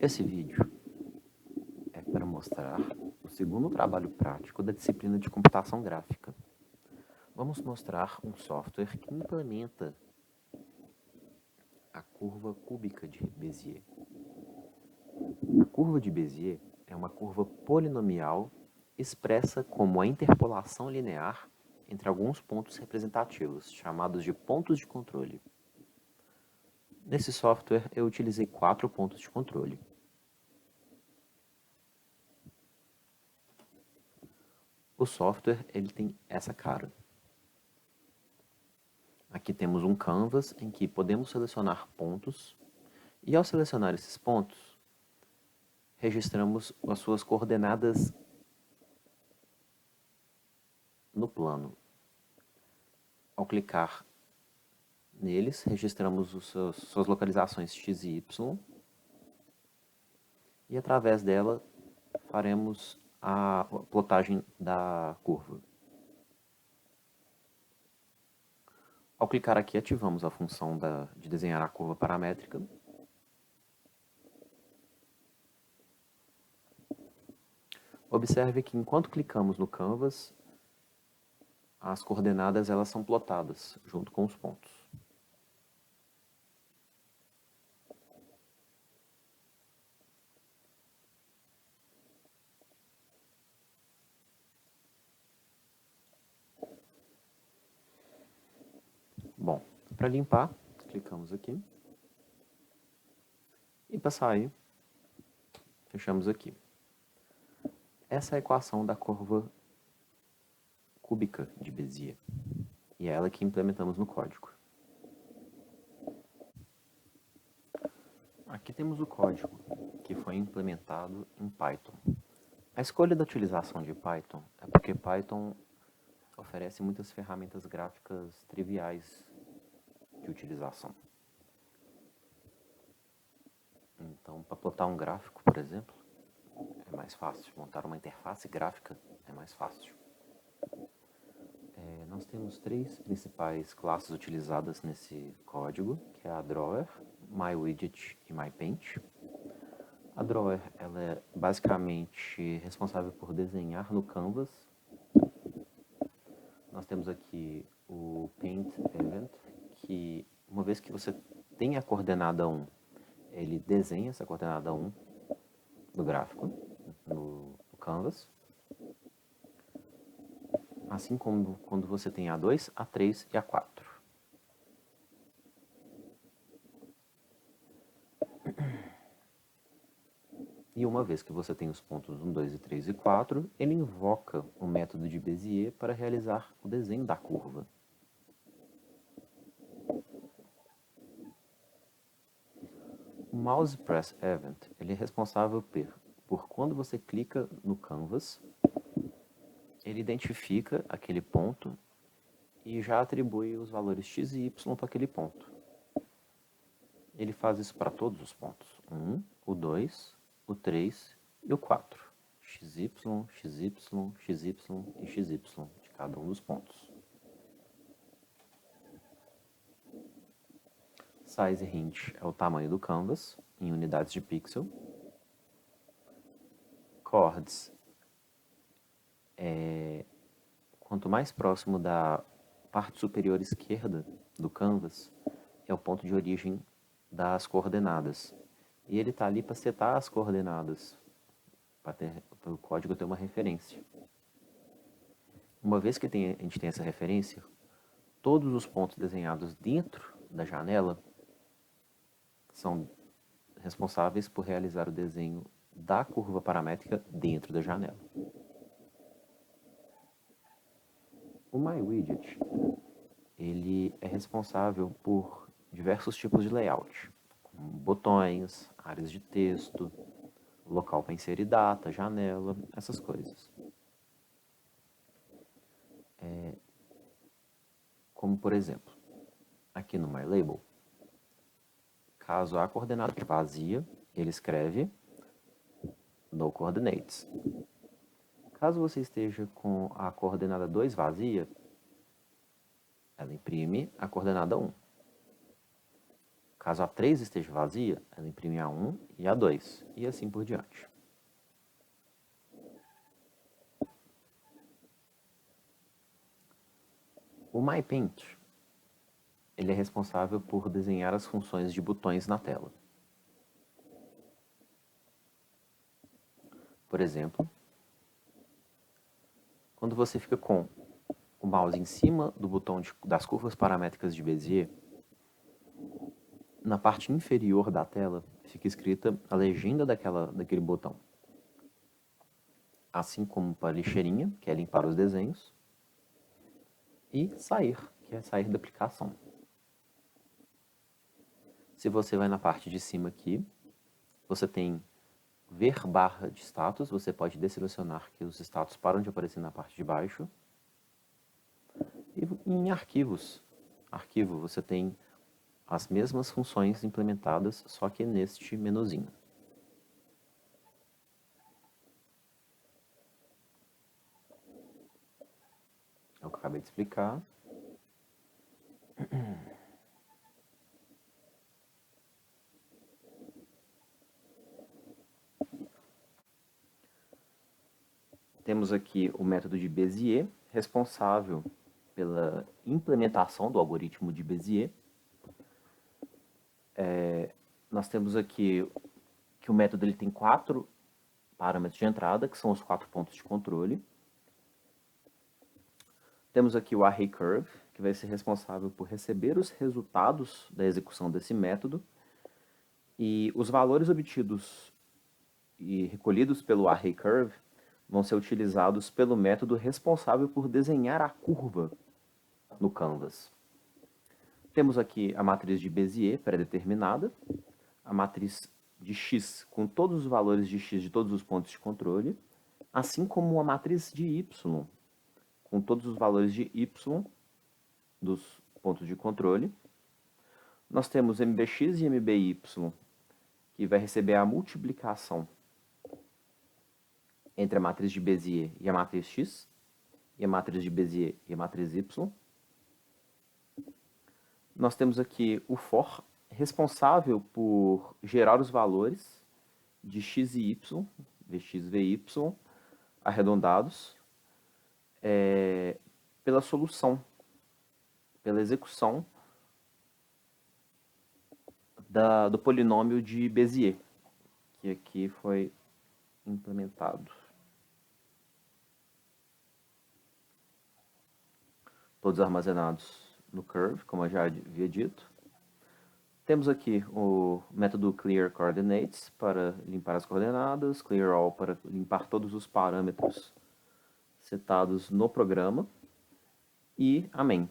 Esse vídeo é para mostrar o segundo trabalho prático da disciplina de computação gráfica. Vamos mostrar um software que implementa a curva cúbica de Bézier. A curva de Bézier é uma curva polinomial expressa como a interpolação linear entre alguns pontos representativos, chamados de pontos de controle. Nesse software, eu utilizei 4 pontos de controle. O software ele tem essa cara. Aqui temos um canvas em que podemos selecionar pontos, e ao selecionar esses pontos, registramos as suas coordenadas no plano. Ao clicar neles, registramos suas localizações x e y, e através dela faremos a plotagem da curva. Ao clicar aqui, ativamos a função de desenhar a curva paramétrica. Observe que enquanto clicamos no canvas, as coordenadas elas são plotadas junto com os pontos. Bom, para limpar, clicamos aqui. E para sair, fechamos aqui. Essa é a equação da curva cúbica de Bézier. E é ela que implementamos no código. Aqui temos o código, que foi implementado em Python. A escolha da utilização de Python é porque Python oferece muitas ferramentas gráficas triviais de utilização. Então, para plotar um gráfico, por exemplo, é mais fácil. Montar uma interface gráfica é mais fácil. Nós temos 3 principais classes utilizadas nesse código, que é a Drawer, MyWidget e MyPaint. A Drawer ela é basicamente responsável por desenhar no canvas. Nós temos aqui o Paint Event, que uma vez que você tem a coordenada 1, ele desenha essa coordenada 1 no gráfico, no canvas. Assim como quando você tem a 2, a 3 e a 4. E uma vez que você tem os pontos 1, 2, 3 e 4, ele invoca o método de Bézier para realizar o desenho da curva. O Mouse Press Event ele é responsável por quando você clica no canvas, ele identifica aquele ponto e já atribui os valores x e y para aquele ponto. Ele faz isso para todos os pontos. O 1, o 2, o 3 e o 4. XY, XY, XY e XY de cada um dos pontos. Size Hint é o tamanho do canvas em unidades de pixel. Chords é quanto mais próximo da parte superior esquerda do canvas é o ponto de origem das coordenadas. E ele está ali para setar as coordenadas, para o código ter uma referência. Uma vez que a gente tem essa referência, todos os pontos desenhados dentro da janela são responsáveis por realizar o desenho da curva paramétrica dentro da janela. O MyWidget ele é responsável por diversos tipos de layout, como botões, áreas de texto, local para inserir data, janela, essas coisas. Como, por exemplo, aqui no MyLabel, caso a coordenada vazia, ele escreve no coordinates. Caso você esteja com a coordenada 2 vazia, ela imprime a coordenada 1. Caso a 3 esteja vazia, ela imprime a 1 e a 2, e assim por diante. O MyPaint, ele é responsável por desenhar as funções de botões na tela. Por exemplo, quando você fica com o mouse em cima do botão das curvas paramétricas de Bézier, na parte inferior da tela fica escrita a legenda daquele botão. Assim como para lixeirinha, que é limpar os desenhos, e sair, que é sair da aplicação. Se você vai na parte de cima aqui, você tem ver barra de status, você pode desselecionar que os status param de aparecer na parte de baixo. E em arquivos, você tem as mesmas funções implementadas, só que neste menuzinho. É o que eu acabei de explicar. Temos aqui o método de Bézier, responsável pela implementação do algoritmo de Bézier. Nós temos aqui que o método ele tem 4 parâmetros de entrada, que são os 4 pontos de controle. Temos aqui o Array Curve, que vai ser responsável por receber os resultados da execução desse método. E os valores obtidos e recolhidos pelo Array Curve vão ser utilizados pelo método responsável por desenhar a curva no Canvas. Temos aqui a matriz de Bézier pré-determinada, a matriz de x com todos os valores de x de todos os pontos de controle, assim como a matriz de y com todos os valores de y dos pontos de controle. Nós temos MBX e MBY, que vai receber a multiplicação entre a matriz de Bézier e a matriz X, e a matriz de Bézier e a matriz Y. Nós temos aqui o for, responsável por gerar os valores de x e y, vx, vy, arredondados, pela solução, pela execução do polinômio de Bézier, que aqui foi implementado. Todos armazenados no curve, como eu já havia dito. Temos aqui o método clear coordinates para limpar as coordenadas, clear all para limpar todos os parâmetros setados no programa, e amém.